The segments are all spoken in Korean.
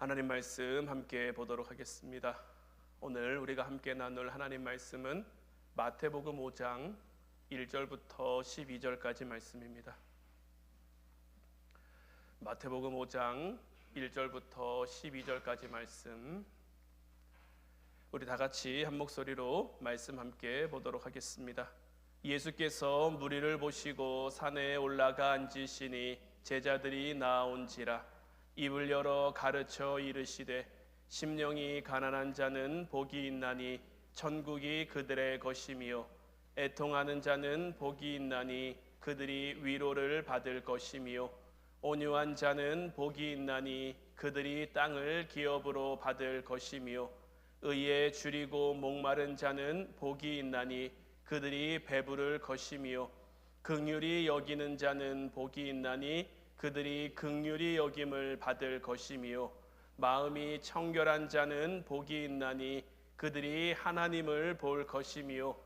하나님 말씀 함께 보도록 하겠습니다. 오늘 우리가 함께 나눌 하나님 말씀은 마태복음 5장 1절부터 12절까지 말씀입니다. 마태복음 5장 1절부터 12절까지 말씀, 우리 다 같이 한 목소리로 말씀 함께 보도록 하겠습니다. 예수께서 무리를 보시고 산에 올라가 앉으시니 제자들이 나온지라. 입을 열어 가르쳐 이르시되 심령이 가난한 자는 복이 있나니 천국이 그들의 것이며 애통하는 자는 복이 있나니 그들이 위로를 받을 것이며 온유한 자는 복이 있나니 그들이 땅을 기업으로 받을 것이며 의에 줄이고 목마른 자는 복이 있나니 그들이 배부를 것이며 긍휼히 여기는 자는 복이 있나니 그들이 긍휼히 여김을 받을 것이며 마음이 청결한 자는 복이 있나니 그들이 하나님을 볼 것이며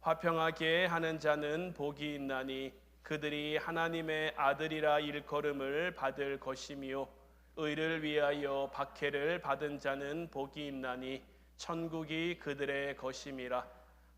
화평하게 하는 자는 복이 있나니 그들이 하나님의 아들이라 일컬음을 받을 것이며 의를 위하여 박해를 받은 자는 복이 있나니 천국이 그들의 것임이라.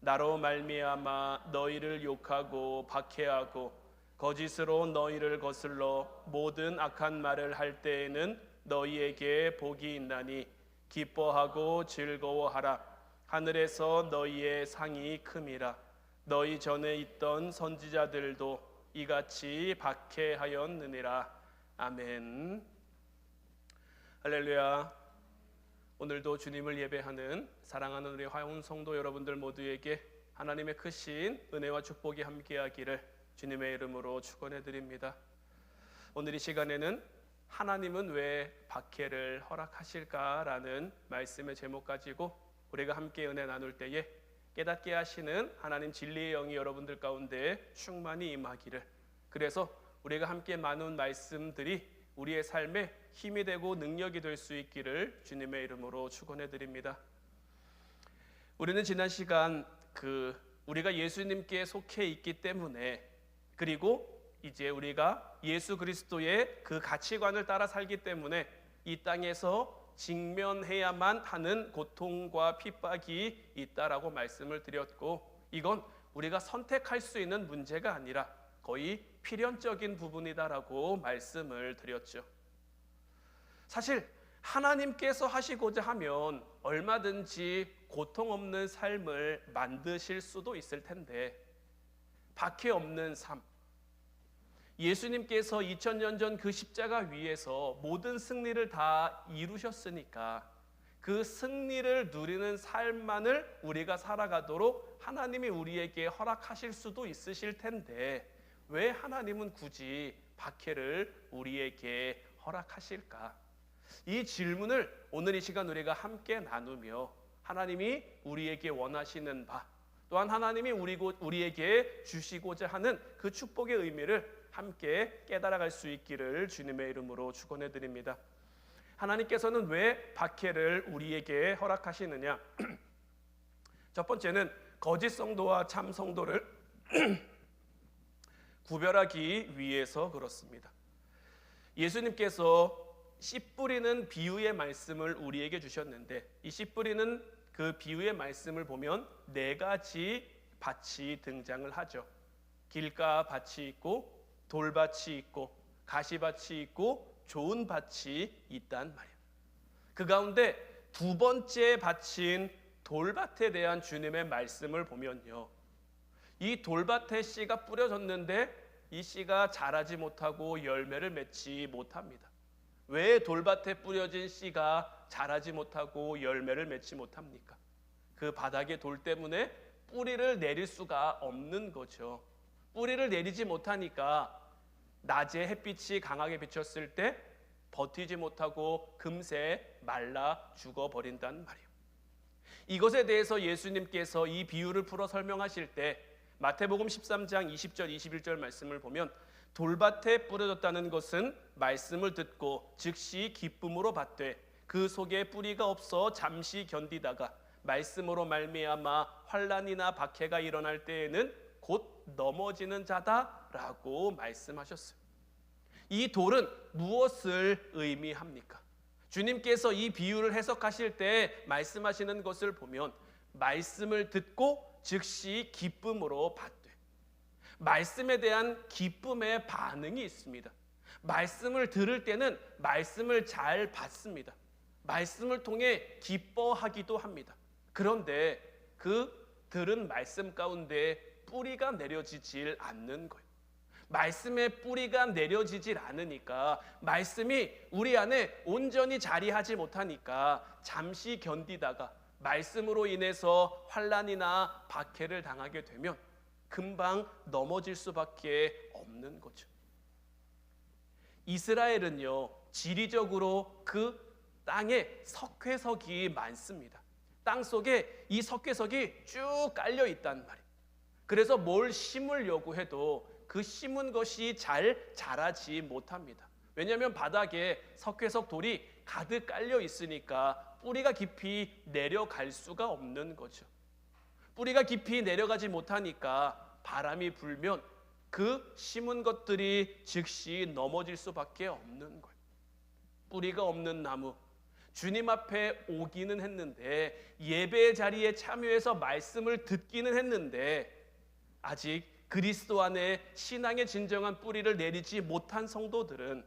나로 말미암아 너희를 욕하고 박해하고 거짓으로 너희를 거슬러 모든 악한 말을 할 때에는 너희에게 복이 있나니 기뻐하고 즐거워하라. 하늘에서 너희의 상이 큼이라. 너희 전에 있던 선지자들도 이같이 박해하였느니라. 아멘. 할렐루야. 오늘도 주님을 예배하는 사랑하는 우리 화원 성도 여러분들 모두에게 하나님의 크신 은혜와 축복이 함께하기를 주님의 이름으로 축원해 드립니다. 오늘 이 시간에는 하나님은 왜 박해를 허락하실까라는 말씀의 제목 가지고 우리가 함께 은혜 나눌 때에 깨닫게 하시는 하나님 진리의 영이 여러분들 가운데 충만히 임하기를, 그래서 우리가 함께 나눈 말씀들이 우리의 삶에 힘이 되고 능력이 될 수 있기를 주님의 이름으로 축원해 드립니다. 우리는 지난 시간 우리가 예수님께 속해 있기 때문에, 그리고 이제 우리가 예수 그리스도의 그 가치관을 따라 살기 때문에 이 땅에서 직면해야만 하는 고통과 핍박이 있다라고 말씀을 드렸고, 이건 우리가 선택할 수 있는 문제가 아니라 거의 필연적인 부분이다라고 말씀을 드렸죠. 사실 하나님께서 하시고자 하면 얼마든지 고통 없는 삶을 만드실 수도 있을 텐데, 박해 없는 삶, 예수님께서 2000년 전 그 십자가 위에서 모든 승리를 다 이루셨으니까 그 승리를 누리는 삶만을 우리가 살아가도록 하나님이 우리에게 허락하실 수도 있으실 텐데, 왜 하나님은 굳이 박해를 우리에게 허락하실까? 이 질문을 오늘 이 시간 우리가 함께 나누며 하나님이 우리에게 원하시는 바, 또한 하나님이 우리에게 주시고자 하는 그 축복의 의미를 함께 깨달아갈 수 있기를 주님의 이름으로 축원해 드립니다. 하나님께서는 왜 박해를 우리에게 허락하시느냐? 첫 번째는 거짓 성도와 참 성도를 구별하기 위해서 그렇습니다. 예수님께서 씨 뿌리는 비유의 말씀을 우리에게 주셨는데, 이 씨 뿌리는 그 비유의 말씀을 보면 네 가지 밭이 등장을 하죠. 길가 밭이 있고 돌밭이 있고 가시밭이 있고 좋은 밭이 있단 말이에요. 그 가운데 두 번째 밭인 돌밭에 대한 주님의 말씀을 보면요, 이 돌밭에 씨가 뿌려졌는데 이 씨가 자라지 못하고 열매를 맺지 못합니다. 왜 돌밭에 뿌려진 씨가 자라지 못하고 열매를 맺지 못합니까? 그 바닥의 돌 때문에 뿌리를 내릴 수가 없는 거죠. 뿌리를 내리지 못하니까 낮에 햇빛이 강하게 비쳤을 때 버티지 못하고 금세 말라 죽어버린단 말이에요. 이것에 대해서 예수님께서 이 비유를 풀어 설명하실 때 마태복음 13장 20절 21절 말씀을 보면, 돌밭에 뿌려졌다는 것은 말씀을 듣고 즉시 기쁨으로 받되 그 속에 뿌리가 없어 잠시 견디다가 말씀으로 말미암아 환난이나 박해가 일어날 때에는 곧 넘어지는 자다라고 말씀하셨어요. 이 돌은 무엇을 의미합니까? 주님께서 이 비유를 해석하실 때 말씀하시는 것을 보면 말씀을 듣고 즉시 기쁨으로 받되, 말씀에 대한 기쁨의 반응이 있습니다. 말씀을 들을 때는 말씀을 잘 받습니다. 말씀을 통해 기뻐하기도 합니다. 그런데 그 들은 말씀 가운데 뿌리가 내려지질 않는 거예요. 말씀에 뿌리가 내려지질 않으니까, 말씀이 우리 안에 온전히 자리하지 못하니까 잠시 견디다가 말씀으로 인해서 환난이나 박해를 당하게 되면 금방 넘어질 수밖에 없는 거죠. 이스라엘은요, 지리적으로 그 땅에 석회석이 많습니다. 땅 속에 이 석회석이 쭉 깔려 있단 말이에요. 그래서 뭘 심으려고 해도 그 심은 것이 잘 자라지 못합니다. 왜냐하면 바닥에 석회석 돌이 가득 깔려 있으니까 뿌리가 깊이 내려갈 수가 없는 거죠. 뿌리가 깊이 내려가지 못하니까 바람이 불면 그 심은 것들이 즉시 넘어질 수밖에 없는 거예요. 뿌리가 없는 나무, 주님 앞에 오기는 했는데, 예배의 자리에 참여해서 말씀을 듣기는 했는데, 아직 그리스도 안에 신앙의 진정한 뿌리를 내리지 못한 성도들은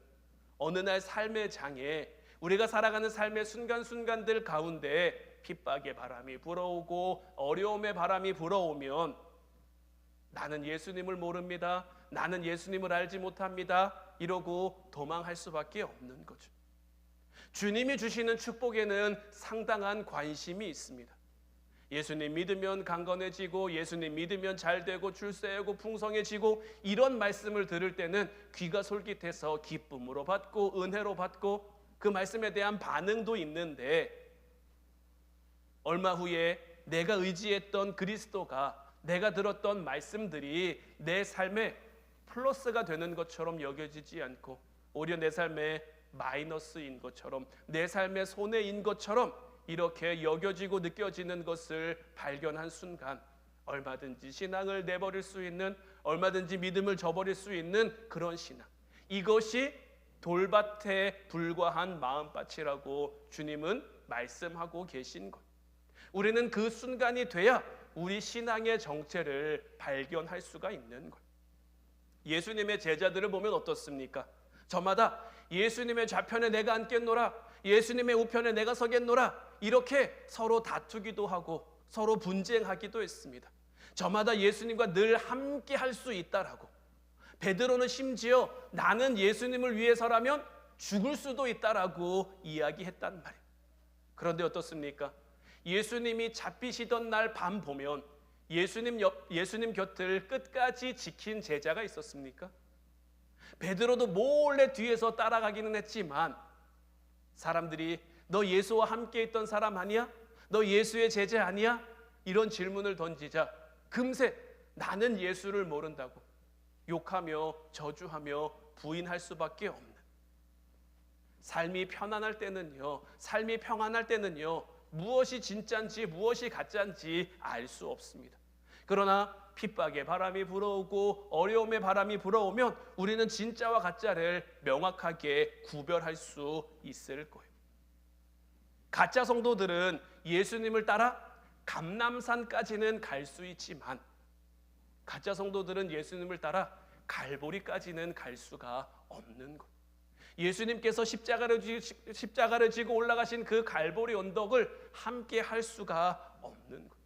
어느 날 삶의 장에, 우리가 살아가는 삶의 순간순간들 가운데 핍박의 바람이 불어오고 어려움의 바람이 불어오면 나는 예수님을 모릅니다, 나는 예수님을 알지 못합니다, 이러고 도망할 수밖에 없는 거죠. 주님이 주시는 축복에는 상당한 관심이 있습니다. 예수님 믿으면 강건해지고, 예수님 믿으면 잘되고 출세하고 풍성해지고, 이런 말씀을 들을 때는 귀가 솔깃해서 기쁨으로 받고 은혜로 받고 그 말씀에 대한 반응도 있는데, 얼마 후에 내가 의지했던 그리스도가, 내가 들었던 말씀들이 내 삶에 플러스가 되는 것처럼 여겨지지 않고 오히려 내 삶에 마이너스인 것처럼, 내 삶의 손해인 것처럼 이렇게 여겨지고 느껴지는 것을 발견한 순간 얼마든지 신앙을 내버릴 수 있는, 얼마든지 믿음을 저버릴 수 있는 그런 신앙, 이것이 돌밭에 불과한 마음밭이라고 주님은 말씀하고 계신 것. 우리는 그 순간이 돼야 우리 신앙의 정체를 발견할 수가 있는 것. 예수님의 제자들을 보면 어떻습니까? 저마다 예수님의 좌편에 내가 앉겠노라, 예수님의 우편에 내가 서겠노라, 이렇게 서로 다투기도 하고 서로 분쟁하기도 했습니다. 저마다 예수님과 늘 함께 할 수 있다라고. 베드로는 심지어 나는 예수님을 위해서라면 죽을 수도 있다라고 이야기했단 말이에요. 그런데 어떻습니까? 예수님이 잡히시던 날 밤 보면 예수님 곁을 끝까지 지킨 제자가 있었습니까? 베드로도 몰래 뒤에서 따라가기는 했지만 사람들이 너 예수와 함께 있던 사람 아니야? 너 예수의 제자 아니야? 이런 질문을 던지자 금세 나는 예수를 모른다고 욕하며 저주하며 부인할 수밖에 없는, 삶이 편안할 때는요, 삶이 평안할 때는요, 무엇이 진짜인지 무엇이 가짜인지 알 수 없습니다. 그러나 핍박의 바람이 불어오고 어려움의 바람이 불어오면 우리는 진짜와 가짜를 명확하게 구별할 수 있을 거예요. 가짜 성도들은 예수님을 따라 감람산까지는 갈 수 있지만, 가짜 성도들은 예수님을 따라 갈보리까지는 갈 수가 없는 것. 예수님께서 십자가를 지고 올라가신 그 갈보리 언덕을 함께 할 수가 없는 것.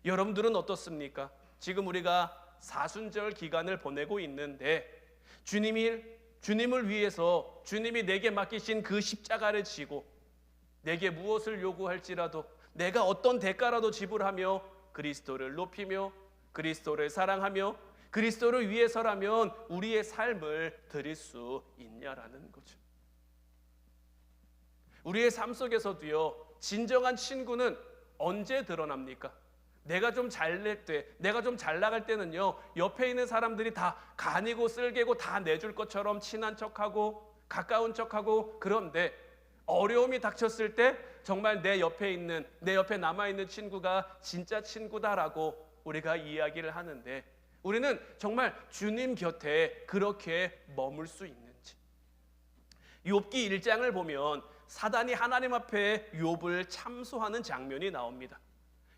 여러분들은 어떻습니까? 지금 우리가 사순절 기간을 보내고 있는데 주님을 위해서 주님이 내게 맡기신 그 십자가를 지고 내게 무엇을 요구할지라도 내가 어떤 대가라도 지불하며 그리스도를 높이며 그리스도를 사랑하며 그리스도를 위해서라면 우리의 삶을 드릴 수 있냐라는 거죠. 우리의 삶 속에서도요, 진정한 친구는 언제 드러납니까? 내가 좀 내가 좀 잘 나갈 때는요, 옆에 있는 사람들이 다 간이고 쓸개고 다 내줄 것처럼 친한 척하고 가까운 척하고, 그런데 어려움이 닥쳤을 때 정말 내 옆에 남아있는 친구가 진짜 친구다라고 우리가 이야기를 하는데, 우리는 정말 주님 곁에 그렇게 머물 수 있는지. 욥기 1장을 보면 사단이 하나님 앞에 욥을 참소하는 장면이 나옵니다.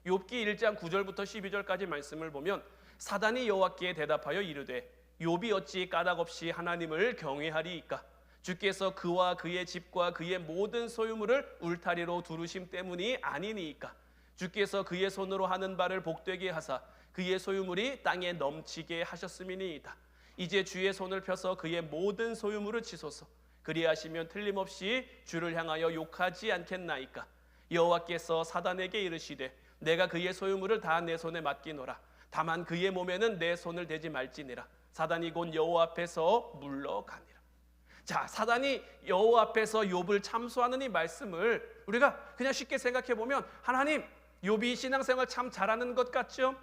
욥기 1장 9절부터 12절까지 말씀을 보면 사단이 여호와께 대답하여 이르되 욥이 어찌 까닭없이 하나님을 경외하리이까? 주께서 그와 그의 집과 그의 모든 소유물을 울타리로 두르심 때문이 아니니이까? 주께서 그의 손으로 하는 바를 복되게 하사 그의 소유물이 땅에 넘치게 하셨음이니이다. 이제 주의 손을 펴서 그의 모든 소유물을 치소서. 그리하시면 틀림없이 주를 향하여 욕하지 않겠나이까? 여호와께서 사단에게 이르시되 내가 그의 소유물을 다 내 손에 맡기노라. 다만 그의 몸에는 내 손을 대지 말지니라. 사단이 곧 여호와 앞에서 물러가니라. 자, 사단이 여호와 앞에서 욥을 참소하는 이 말씀을 우리가 그냥 쉽게 생각해 보면, 하나님, 욥이 신앙생활 참 잘하는 것 같죠?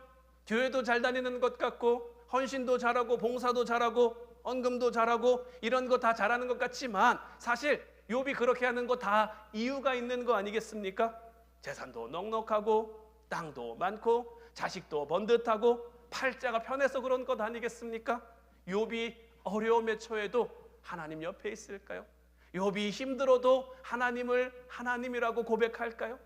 교회도 잘 다니는 것 같고 헌신도 잘하고 봉사도 잘하고 헌금도 잘하고 이런 거 다 잘하는 것 같지만 사실 욥이 그렇게 하는 거 다 이유가 있는 거 아니겠습니까? 재산도 넉넉하고 땅도 많고 자식도 번듯하고 팔자가 편해서 그런 것 아니겠습니까? 욥이 어려움에 처해도 하나님 옆에 있을까요? 욥이 힘들어도 하나님을 하나님이라고 고백할까요?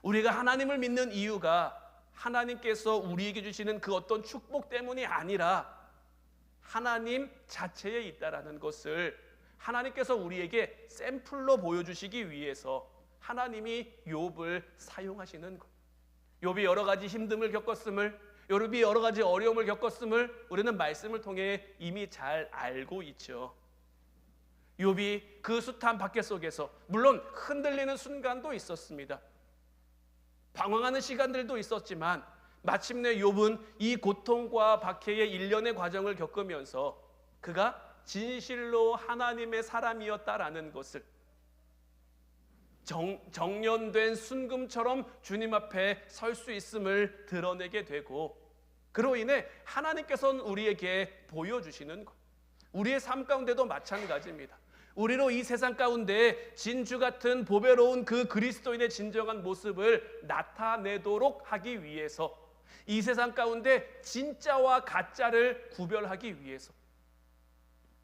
우리가 하나님을 믿는 이유가 하나님께서 우리에게 주시는 그 어떤 축복 때문이 아니라 하나님 자체에 있다라는 것을 하나님께서 우리에게 샘플로 보여주시기 위해서 하나님이 욥을 사용하시는 것. 욥이 여러 가지 힘듦을 겪었음을, 욥이 여러 가지 어려움을 겪었음을 우리는 말씀을 통해 이미 잘 알고 있죠. 욥이 그 숱한 박해 속에서 물론 흔들리는 순간도 있었습니다. 방황하는 시간들도 있었지만 마침내 욥은 이 고통과 박해의 일련의 과정을 겪으면서 그가 진실로 하나님의 사람이었다라는 것을, 정련된 순금처럼 주님 앞에 설 수 있음을 드러내게 되고, 그로 인해 하나님께서는 우리에게 보여주시는 것. 우리의 삶 가운데도 마찬가지입니다. 우리로 이 세상 가운데 진주 같은 보배로운 그 그리스도인의 진정한 모습을 나타내도록 하기 위해서, 이 세상 가운데 진짜와 가짜를 구별하기 위해서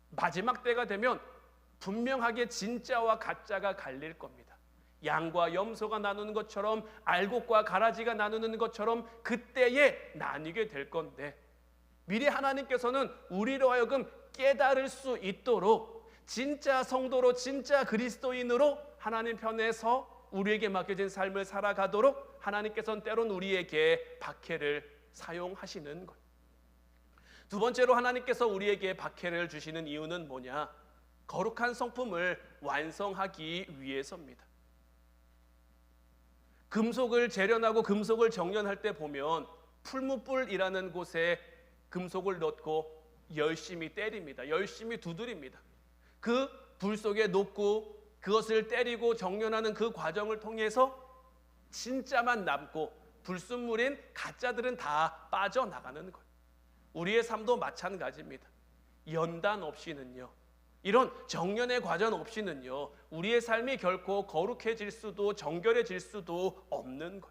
마지막 때가 되면 분명하게 진짜와 가짜가 갈릴 겁니다. 양과 염소가 나누는 것처럼, 알곡과 가라지가 나누는 것처럼 그때에 나뉘게 될 건데, 미리 하나님께서는 우리로 하여금 깨달을 수 있도록 진짜 성도로, 진짜 그리스도인으로 하나님 편에서 우리에게 맡겨진 삶을 살아가도록 하나님께서는 때론 우리에게 박해를 사용하시는 것. 두 번째로 하나님께서 우리에게 박해를 주시는 이유는 뭐냐? 거룩한 성품을 완성하기 위해서입니다. 금속을 재련하고 금속을 정련할 때 보면 풀무불이라는 곳에 금속을 넣고 열심히 때립니다. 열심히 두드립니다. 그 불 속에 놓고 그것을 때리고 정련하는 그 과정을 통해서 진짜만 남고 불순물인 가짜들은 다 빠져나가는 것. 우리의 삶도 마찬가지입니다. 연단 없이는요, 이런 정련의 과정 없이는요, 우리의 삶이 결코 거룩해질 수도 정결해질 수도 없는 것.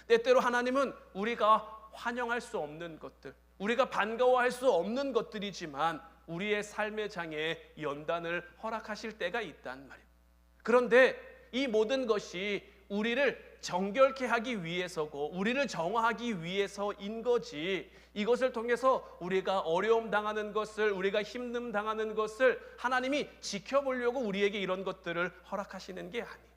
때때로 하나님은 우리가 환영할 수 없는 것들, 우리가 반가워할 수 없는 것들이지만 우리의 삶의 장에 연단을 허락하실 때가 있단 말이에요. 그런데 이 모든 것이 우리를 정결케 하기 위해서고 우리를 정화하기 위해서인 거지, 이것을 통해서 우리가 어려움 당하는 것을, 우리가 힘듦 당하는 것을 하나님이 지켜보려고 우리에게 이런 것들을 허락하시는 게 아니에요.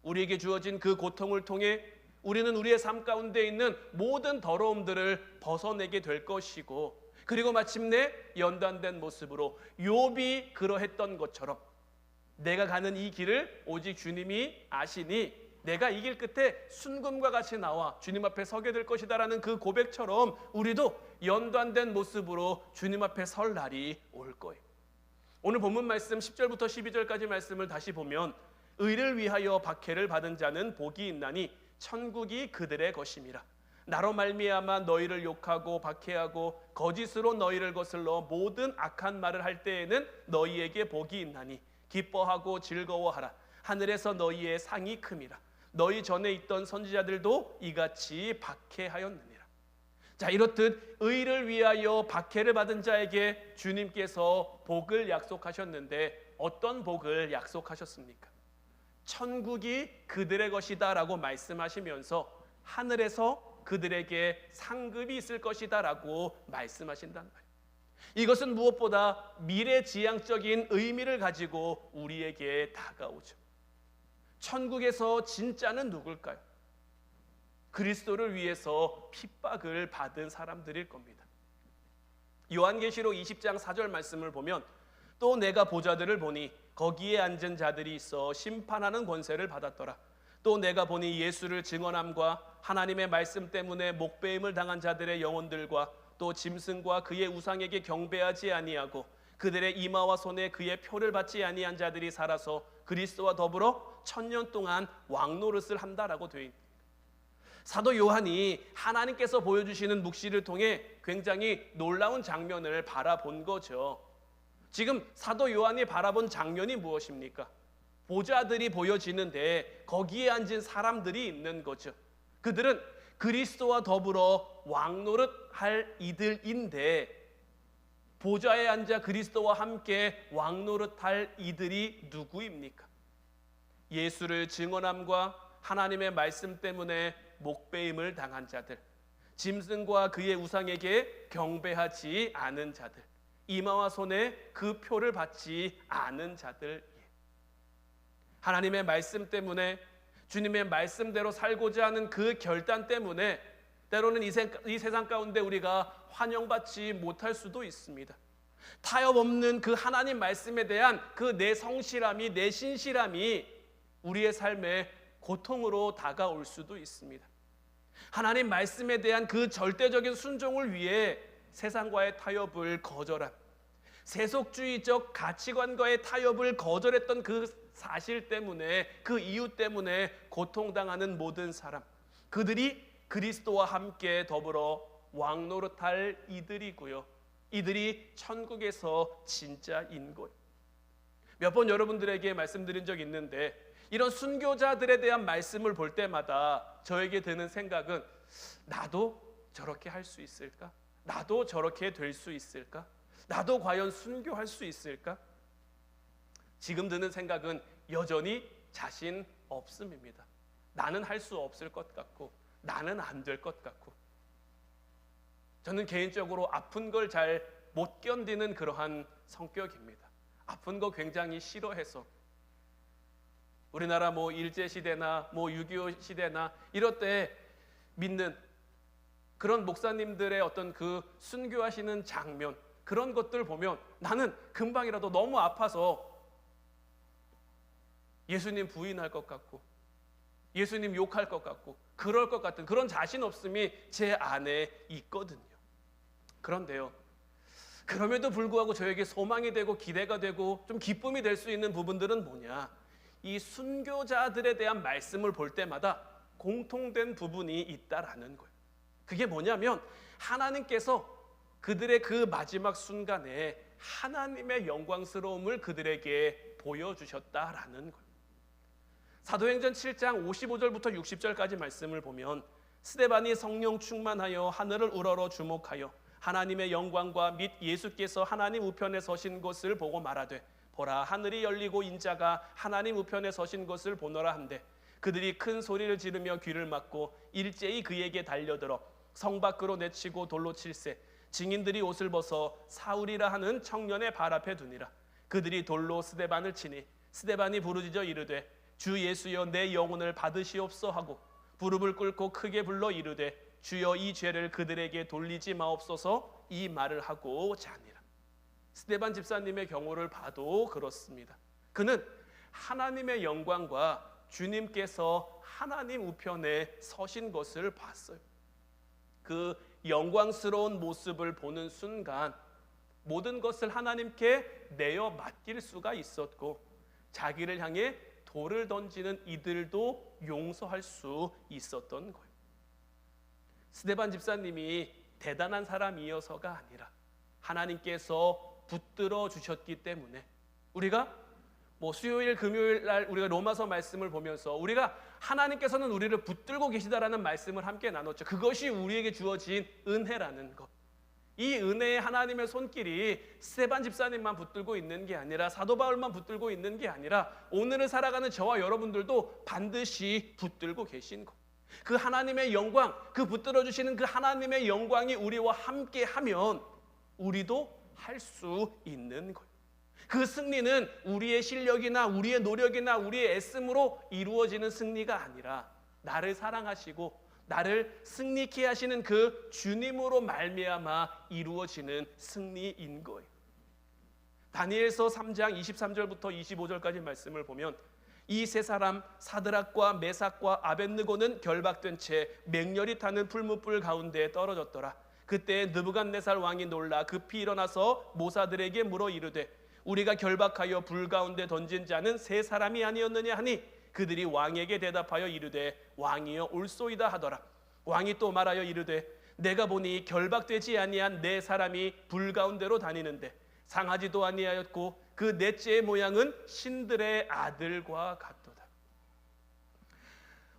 우리에게 주어진 그 고통을 통해 우리는 우리의 삶 가운데 있는 모든 더러움들을 벗어내게 될 것이고, 그리고 마침내 연단된 모습으로 욥이 그러했던 것처럼 내가 가는 이 길을 오직 주님이 아시니 내가 이 길 끝에 순금과 같이 나와 주님 앞에 서게 될 것이다라는 그 고백처럼 우리도 연단된 모습으로 주님 앞에 설 날이 올 거예요. 오늘 본문 말씀 10절부터 12절까지 말씀을 다시 보면, 의를 위하여 박해를 받은 자는 복이 있나니 천국이 그들의 것임이라. 나로 말미암아 너희를 욕하고 박해하고 거짓으로 너희를 거슬러 모든 악한 말을 할 때에는 너희에게 복이 있나니 기뻐하고 즐거워하라. 하늘에서 너희의 상이 큼이라. 너희 전에 있던 선지자들도 이같이 박해하였느니라. 자, 이렇듯 의를 위하여 박해를 받은 자에게 주님께서 복을 약속하셨는데 어떤 복을 약속하셨습니까? 천국이 그들의 것이다 라고 말씀하시면서 하늘에서 그들에게 상급이 있을 것이다 라고 말씀하신단 말이에요. 이것은 무엇보다 미래지향적인 의미를 가지고 우리에게 다가오죠. 천국에서 진짜는 누굴까요? 그리스도를 위해서 핍박을 받은 사람들일 겁니다. 요한계시록 20장 4절 말씀을 보면 또 내가 보좌들을 보니 거기에 앉은 자들이 있어 심판하는 권세를 받았더라. 또 내가 보니 예수를 증언함과 하나님의 말씀 때문에 목배임을 당한 자들의 영혼들과 또 짐승과 그의 우상에게 경배하지 아니하고 그들의 이마와 손에 그의 표를 받지 아니한 자들이 살아서 그리스도와 더불어 1000년 동안 왕노릇을 한다라고 되어 있습니다. 사도 요한이 하나님께서 보여주시는 묵시를 통해 굉장히 놀라운 장면을 바라본 거죠. 지금 사도 요한이 바라본 장면이 무엇입니까? 보좌들이 보여지는데 거기에 앉은 사람들이 있는 거죠. 그들은 그리스도와 더불어 왕노릇할 이들인데 보좌에 앉아 그리스도와 함께 왕노릇할 이들이 누구입니까? 예수를 증언함과 하나님의 말씀 때문에 목배임을 당한 자들, 짐승과 그의 우상에게 경배하지 않은 자들, 이마와 손에 그 표를 받지 않은 자들, 하나님의 말씀 때문에 주님의 말씀대로 살고자 하는 그 결단 때문에 때로는 이 세상 가운데 우리가 환영받지 못할 수도 있습니다. 타협 없는 그 하나님 말씀에 대한 그 내 성실함이, 내 신실함이 우리의 삶에 고통으로 다가올 수도 있습니다. 하나님 말씀에 대한 그 절대적인 순종을 위해 세상과의 타협을 거절한, 세속주의적 가치관과의 타협을 거절했던 그 사실 때문에, 그 이유 때문에 고통당하는 모든 사람, 그들이 그리스도와 함께 더불어 왕노릇할 이들이고요, 이들이 천국에서 진짜인 것. 몇 번 여러분들에게 말씀드린 적 있는데 이런 순교자들에 대한 말씀을 볼 때마다 저에게 드는 생각은 나도 저렇게 할 수 있을까? 나도 저렇게 될 수 있을까? 나도 과연 순교할 수 있을까? 지금 드는 생각은 여전히 자신 없음입니다. 나는 할 수 없을 것 같고 나는 안 될 것 같고, 저는 개인적으로 아픈 걸 잘 못 견디는 그러한 성격입니다. 아픈 거 굉장히 싫어해서 우리나라 일제시대나 6.25 시대나 이럴 때 믿는 그런 목사님들의 어떤 그 순교하시는 장면, 그런 것들 보면 나는 금방이라도 너무 아파서 예수님 부인할 것 같고 예수님 욕할 것 같고 그럴 것 같은 그런 자신 없음이 제 안에 있거든요. 그런데요, 그럼에도 불구하고 저에게 소망이 되고 기대가 되고 좀 기쁨이 될 수 있는 부분들은 뭐냐? 이 순교자들에 대한 말씀을 볼 때마다 공통된 부분이 있다라는 거예요. 그게 뭐냐면 하나님께서 그들의 그 마지막 순간에 하나님의 영광스러움을 그들에게 보여주셨다라는 거예요. 사도행전 7장 55절부터 60절까지 말씀을 보면 스데반이 성령 충만하여 하늘을 우러러 주목하여 하나님의 영광과 및 예수께서 하나님 우편에 서신 것을 보고 말하되 보라, 하늘이 열리고 인자가 하나님 우편에 서신 것을 보노라 한데 그들이 큰 소리를 지르며 귀를 막고 일제히 그에게 달려들어 성 밖으로 내치고 돌로 칠세 증인들이 옷을 벗어 사울이라 하는 청년의 발 앞에 두니라. 그들이 돌로 스데반을 치니 스데반이 부르짖어 이르되 주 예수여 내 영혼을 받으시옵소 하고 무릎을 꿇고 크게 불러 이르되 주여 이 죄를 그들에게 돌리지 마옵소서 이 말을 하고 자니라. 스데반 집사님의 경우를 봐도 그렇습니다. 그는 하나님의 영광과 주님께서 하나님 우편에 서신 것을 봤어요. 그 영광스러운 모습을 보는 순간 모든 것을 하나님께 내어 맡길 수가 있었고 자기를 향해 돌을 던지는 이들도 용서할 수 있었던 거예요. 스데반 집사님이 대단한 사람이어서가 아니라 하나님께서 붙들어 주셨기 때문에 우리가 수요일 금요일 날 우리가 로마서 말씀을 보면서 우리가 하나님께서는 우리를 붙들고 계시다라는 말씀을 함께 나눴죠. 그것이 우리에게 주어진 은혜라는 것. 이 은혜의 하나님의 손길이 스데반 집사님만 붙들고 있는 게 아니라 사도 바울만 붙들고 있는 게 아니라 오늘을 살아가는 저와 여러분들도 반드시 붙들고 계신 것. 그 하나님의 영광, 그 붙들어 주시는 그 하나님의 영광이 우리와 함께 하면 우리도 할 수 있는 거예요. 그 승리는 우리의 실력이나 우리의 노력이나 우리의 애씀으로 이루어지는 승리가 아니라 나를 사랑하시고 나를 승리케 하시는 그 주님으로 말미암아 이루어지는 승리인 거예요. 다니엘서 3장 23절부터 25절까지 말씀을 보면 이 세 사람 사드락과 메삭과 아벳느고는 결박된 채 맹렬히 타는 풀무불 가운데 떨어졌더라. 그때 느부갓네살 왕이 놀라 급히 일어나서 모사들에게 물어 이르되 우리가 결박하여 불 가운데 던진 자는 세 사람이 아니었느냐 하니 그들이 왕에게 대답하여 이르되 왕이여 올소이다 하더라. 왕이 또 말하여 이르되 내가 보니 결박되지 아니한 네 사람이 불 가운데로 다니는데 상하지도 아니하였고 그 넷째의 모양은 신들의 아들과 같도다.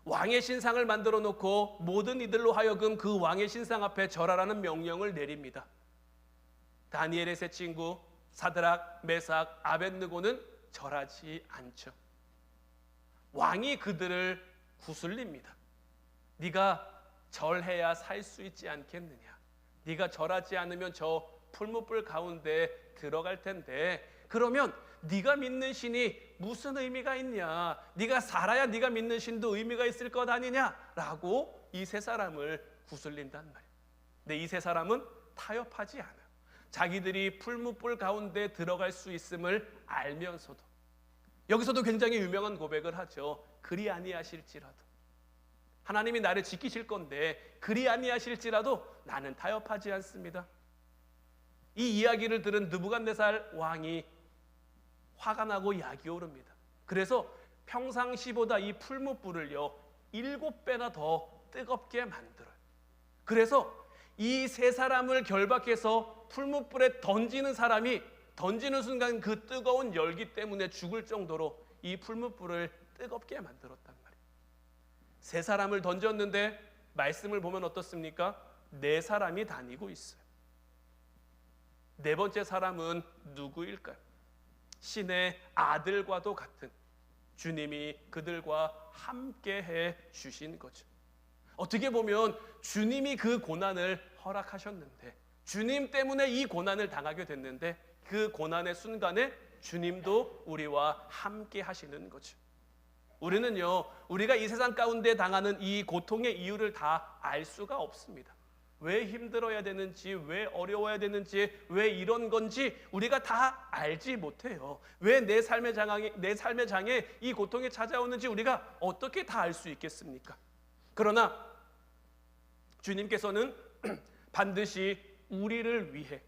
왕의 신상을 만들어 놓고 모든 이들로 하여금 그 왕의 신상 앞에 절하라는 명령을 내립니다. 다니엘의 세 친구 사드락, 메삭, 아벳느고는 절하지 않죠. 왕이 그들을 구슬립니다. 네가 절해야 살 수 있지 않겠느냐. 네가 절하지 않으면 저 풀무불 가운데 들어갈 텐데 그러면 네가 믿는 신이 무슨 의미가 있냐. 네가 살아야 네가 믿는 신도 의미가 있을 것 아니냐라고 이 세 사람을 구슬린단 말이에요. 근데 이 세 사람은 타협하지 않아요. 자기들이 풀무불 가운데 들어갈 수 있음을 알면서도 여기서도 굉장히 유명한 고백을 하죠. 그리 아니하실지라도 하나님이 나를 지키실 건데 그리 아니하실지라도 나는 타협하지 않습니다. 이 이야기를 들은 느부갓네살 왕이 화가 나고 약이 오릅니다. 그래서 평상시보다 이 풀무불을요 7배나 더 뜨겁게 만들어요. 그래서 이 세 사람을 결박해서 풀무불에 던지는 사람이 던지는 순간 그 뜨거운 열기 때문에 죽을 정도로 이 풀무불을 뜨겁게 만들었단 말이에요. 세 사람을 던졌는데 말씀을 보면 어떻습니까? 네 사람이 다니고 있어요. 네 번째 사람은 누구일까요? 신의 아들과도 같은 주님이 그들과 함께해 주신 거죠. 어떻게 보면 주님이 그 고난을 허락하셨는데 주님 때문에 이 고난을 당하게 됐는데 그 고난의 순간에 주님도 우리와 함께 하시는 거죠. 우리는요, 우리가 이 세상 가운데 당하는 이 고통의 이유를 다 알 수가 없습니다. 왜 힘들어야 되는지, 왜 어려워야 되는지, 왜 이런 건지 우리가 다 알지 못해요. 왜 내 삶의 장에 이 고통이 찾아오는지 우리가 어떻게 다 알 수 있겠습니까? 그러나 주님께서는 반드시 우리를 위해,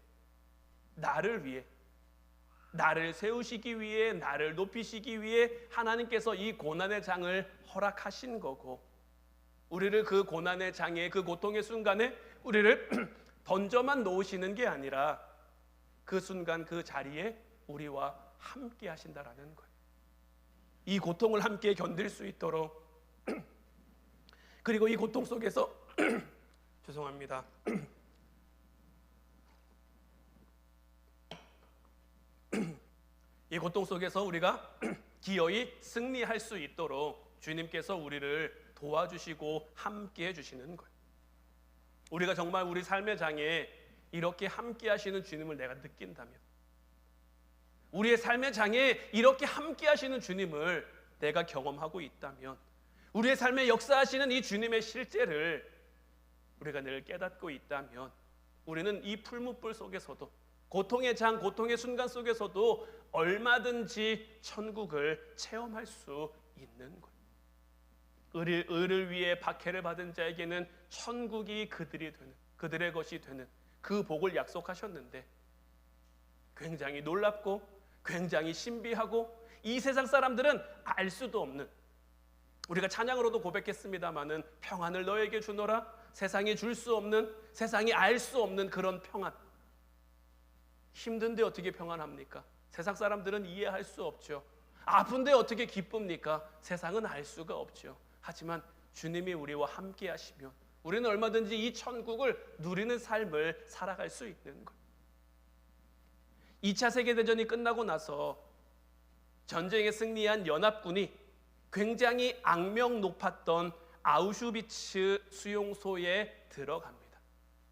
나를 위해, 나를 세우시기 위해, 나를 높이시기 위해 하나님께서 이 고난의 장을 허락하신 거고 우리를 그 고난의 장에, 그 고통의 순간에 우리를 던져만 놓으시는 게 아니라 그 순간 그 자리에 우리와 함께 하신다라는 거예요. 이 고통을 함께 견딜 수 있도록 그리고 이 고통 속에서 죄송합니다. 이 고통 속에서 우리가 기어이 승리할 수 있도록 주님께서 우리를 도와주시고 함께 해주시는 거예요. 우리가 정말 우리 삶의 장에 이렇게 함께 하시는 주님을 내가 느낀다면, 우리의 삶의 장에 이렇게 함께 하시는 주님을 내가 경험하고 있다면, 우리의 삶에 역사하시는 이 주님의 실제를 우리가 늘 깨닫고 있다면 우리는 이 풀무불 속에서도 고통의 장, 고통의 순간 속에서도 얼마든지 천국을 체험할 수 있는 거예요. 의를 위해 박해를 받은 자에게는 천국이 그들의 것이 되는 그 복을 약속하셨는데 굉장히 놀랍고 굉장히 신비하고 이 세상 사람들은 알 수도 없는, 우리가 찬양으로도 고백했습니다마는 평안을 너에게 주노라, 세상이 줄 수 없는, 세상이 알 수 없는 그런 평안. 힘든데 어떻게 평안합니까? 세상 사람들은 이해할 수 없죠. 아픈데 어떻게 기쁩니까? 세상은 알 수가 없죠. 하지만 주님이 우리와 함께 하시면 우리는 얼마든지 이 천국을 누리는 삶을 살아갈 수 있는 거예요. 2차 세계대전이 끝나고 나서 전쟁에 승리한 연합군이 굉장히 악명 높았던 아우슈비츠 수용소에 들어갑니다.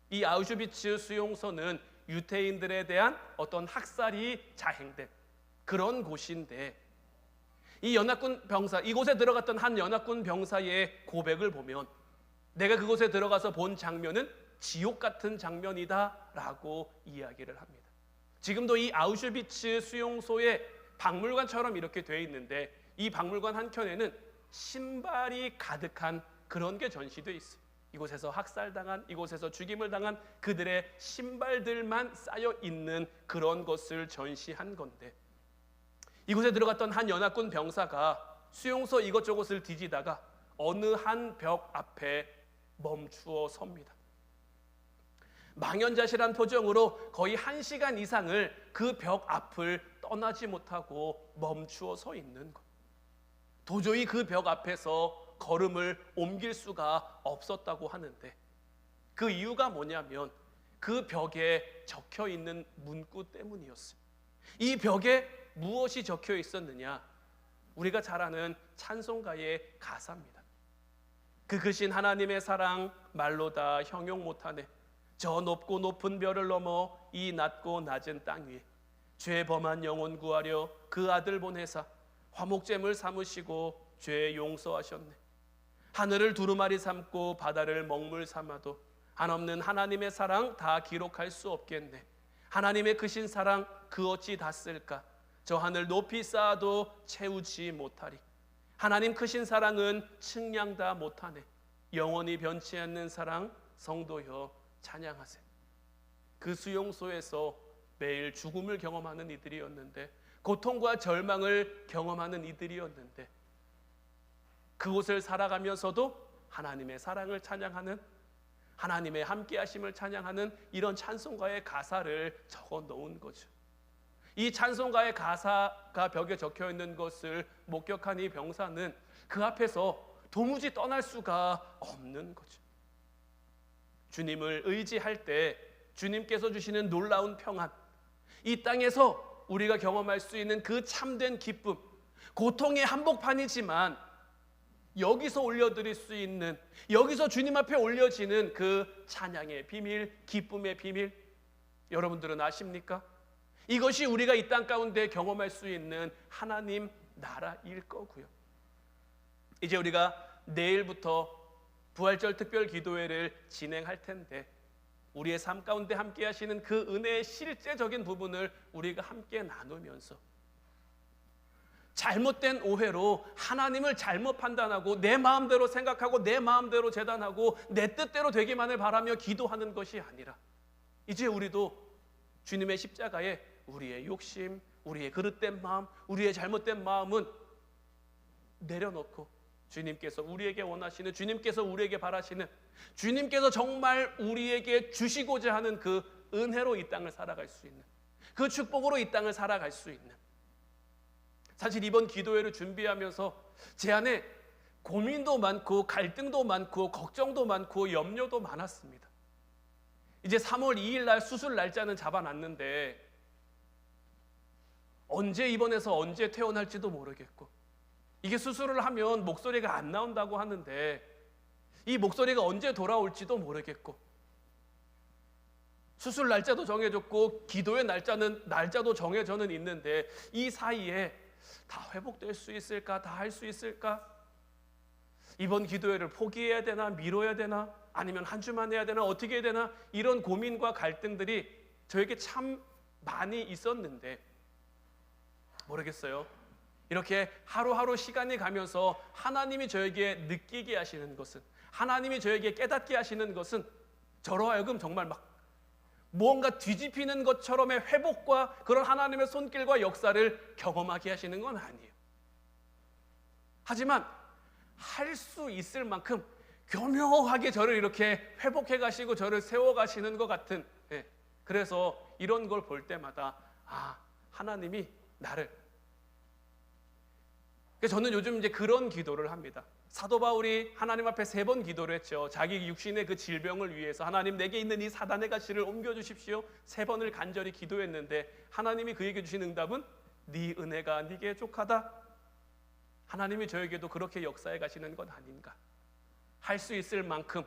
이 아우슈비츠 수용소는 유태인들에 대한 어떤 학살이 자행된 그런 곳인데, 이 연합군 병사, 이곳에 들어갔던 한 연합군 병사의 고백을 보면 내가 그곳에 들어가서 본 장면은 지옥 같은 장면이다라고 이야기를 합니다. 지금도 이 아우슈비츠 수용소의 박물관처럼 이렇게 되어 있는데, 이 박물관 한켠에는 신발이 가득한 그런 게 전시되어 있어요. 이곳에서 학살당한, 이곳에서 죽임을 당한 그들의 신발들만 쌓여 있는 그런 것을 전시한 건데, 이곳에 들어갔던 한 연합군 병사가 수용소 이것저것을 뒤지다가 어느 한 벽 앞에 멈추어 섭니다. 망연자실한 표정으로 거의 1시간 이상을 그 벽 앞을 떠나지 못하고 멈추어 서 있는 것. 도저히 그 벽 앞에서 걸음을 옮길 수가 없었다고 하는데, 그 이유가 뭐냐면 그 벽에 적혀 있는 문구 때문이었어요. 이 벽에 무엇이 적혀 있었느냐? 우리가 잘 아는 찬송가의 가사입니다. 그 크신 하나님의 사랑 말로 다 형용 못하네. 저 높고 높은 별을 넘어 이 낮고 낮은 땅 위에 죄 범한 영혼 구하려 그 아들 보내사 화목제물 삼으시고 죄 용서하셨네. 하늘을 두루마리 삼고 바다를 먹물 삼아도 한없는 하나님의 사랑 다 기록할 수 없겠네. 하나님의 크신 사랑 그 어찌 다 쓸까? 저 하늘 높이 쌓아도 채우지 못하리. 하나님 크신 사랑은 측량 다 못하네. 영원히 변치 않는 사랑 성도여 찬양하세. 그 수용소에서 매일 죽음을 경험하는 이들이었는데, 고통과 절망을 경험하는 이들이었는데, 그곳을 살아가면서도 하나님의 사랑을 찬양하는, 하나님의 함께하심을 찬양하는 이런 찬송가의 가사를 적어 놓은 거죠. 이 찬송가의 가사가 벽에 적혀 있는 것을 목격한 이 병사는 그 앞에서 도무지 떠날 수가 없는 거죠. 주님을 의지할 때 주님께서 주시는 놀라운 평안, 이 땅에서 우리가 경험할 수 있는 그 참된 기쁨, 고통의 한복판이지만 여기서 올려드릴 수 있는, 여기서 주님 앞에 올려지는 그 찬양의 비밀, 기쁨의 비밀, 여러분들은 아십니까? 이것이 우리가 이 땅 가운데 경험할 수 있는 하나님 나라일 거고요. 이제 우리가 내일부터 부활절 특별 기도회를 진행할 텐데, 우리의 삶 가운데 함께 하시는 그 은혜의 실제적인 부분을 우리가 함께 나누면서, 잘못된 오해로 하나님을 잘못 판단하고 내 마음대로 생각하고 내 마음대로 재단하고 내 뜻대로 되기만을 바라며 기도하는 것이 아니라, 이제 우리도 주님의 십자가에 우리의 욕심, 우리의 그릇된 마음, 우리의 잘못된 마음은 내려놓고 주님께서 우리에게 원하시는, 주님께서 우리에게 바라시는, 주님께서 정말 우리에게 주시고자 하는 그 은혜로 이 땅을 살아갈 수 있는, 그 축복으로 이 땅을 살아갈 수 있는. 사실 이번 기도회를 준비하면서 제 안에 고민도 많고 갈등도 많고 걱정도 많고 염려도 많았습니다. 이제 3월 2일 날 수술 날짜는 잡아놨는데 언제 입원해서 언제 퇴원할지도 모르겠고, 이게 수술을 하면 목소리가 안 나온다고 하는데 이 목소리가 언제 돌아올지도 모르겠고, 수술 날짜도 정해졌고 기도의 날짜도 정해져는 있는데 이 사이에 다 회복될 수 있을까? 다 할 수 있을까? 이번 기도회를 포기해야 되나? 미뤄야 되나? 아니면 한 주만 해야 되나? 어떻게 해야 되나? 이런 고민과 갈등들이 저에게 참 많이 있었는데, 모르겠어요. 이렇게 하루하루 시간이 가면서 하나님이 저에게 느끼게 하시는 것은, 하나님이 저에게 깨닫게 하시는 것은 저로 하여금 정말 막 무언가 뒤집히는 것처럼의 회복과 그런 하나님의 손길과 역사를 경험하게 하시는 건 아니에요. 하지만 할 수 있을 만큼 교묘하게 저를 이렇게 회복해 가시고 저를 세워 가시는 것 같은, 그래서 이런 걸 볼 때마다 하나님이 나를, 그래서 저는 요즘 이제 그런 기도를 합니다. 사도 바울이 하나님 앞에 3번 기도를 했죠. 자기 육신의 그 질병을 위해서 하나님 내게 있는 이 사단의 가시를 옮겨주십시오. 3번을 간절히 기도했는데 하나님이 그에게 주신 응답은 네 은혜가 네게 족하다. 하나님이 저에게도 그렇게 역사해 가시는 것 아닌가. 할 수 있을 만큼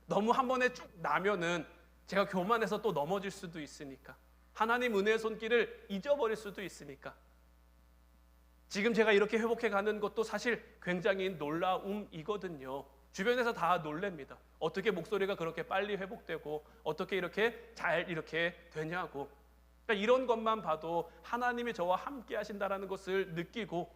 너무 한 번에 쭉 나면은 제가 교만해서 또 넘어질 수도 있으니까 하나님 은혜의 손길을 잊어버릴 수도 있으니까 지금 제가 이렇게 회복해 가는 것도 사실 굉장히 놀라움이거든요. 주변에서 다 놀랍니다. 어떻게 목소리가 그렇게 빨리 회복되고 어떻게 이렇게 잘 이렇게 되냐고. 그러니까 이런 것만 봐도 하나님이 저와 함께 하신다는 것을 느끼고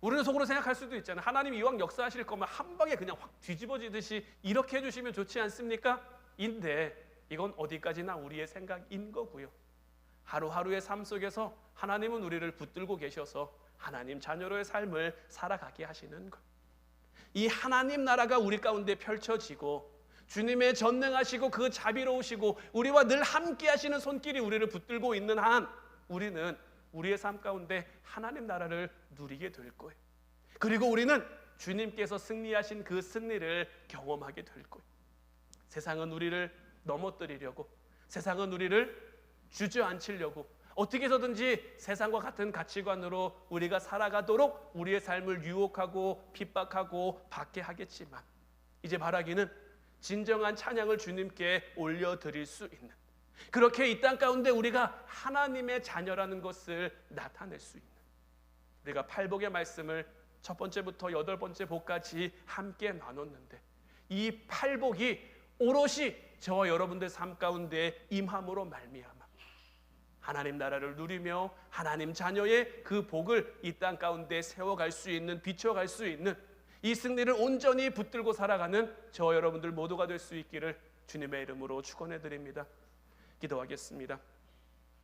우리는 속으로 생각할 수도 있잖아요. 하나님 이왕 역사하실 거면 한 방에 그냥 확 뒤집어지듯이 이렇게 해주시면 좋지 않습니까? 인데 이건 어디까지나 우리의 생각인 거고요. 하루하루의 삶 속에서 하나님은 우리를 붙들고 계셔서 하나님 자녀로의 삶을 살아가게 하시는 것. 이 하나님 나라가 우리 가운데 펼쳐지고 주님의 전능하시고 그 자비로우시고 우리와 늘 함께 하시는 손길이 우리를 붙들고 있는 한 우리는 우리의 삶 가운데 하나님 나라를 누리게 될 거예요. 그리고 우리는 주님께서 승리하신 그 승리를 경험하게 될 거예요. 세상은 우리를 넘어뜨리려고, 세상은 우리를 주저앉히려고 어떻게 해서든지 세상과 같은 가치관으로 우리가 살아가도록 우리의 삶을 유혹하고 핍박하고 받게 하겠지만 이제 바라기는 진정한 찬양을 주님께 올려드릴 수 있는, 그렇게 이 땅 가운데 우리가 하나님의 자녀라는 것을 나타낼 수 있는, 우리가 팔복의 말씀을 첫 번째부터 8번째 복까지 함께 나눴는데 이 팔복이 오롯이 저와 여러분들 삶 가운데 임함으로 말미암아 하나님 나라를 누리며 하나님 자녀의 그 복을 이 땅 가운데 세워갈 수 있는, 비춰갈 수 있는 이 승리를 온전히 붙들고 살아가는 저와 여러분들 모두가 될 수 있기를 주님의 이름으로 축원해 드립니다. 기도하겠습니다.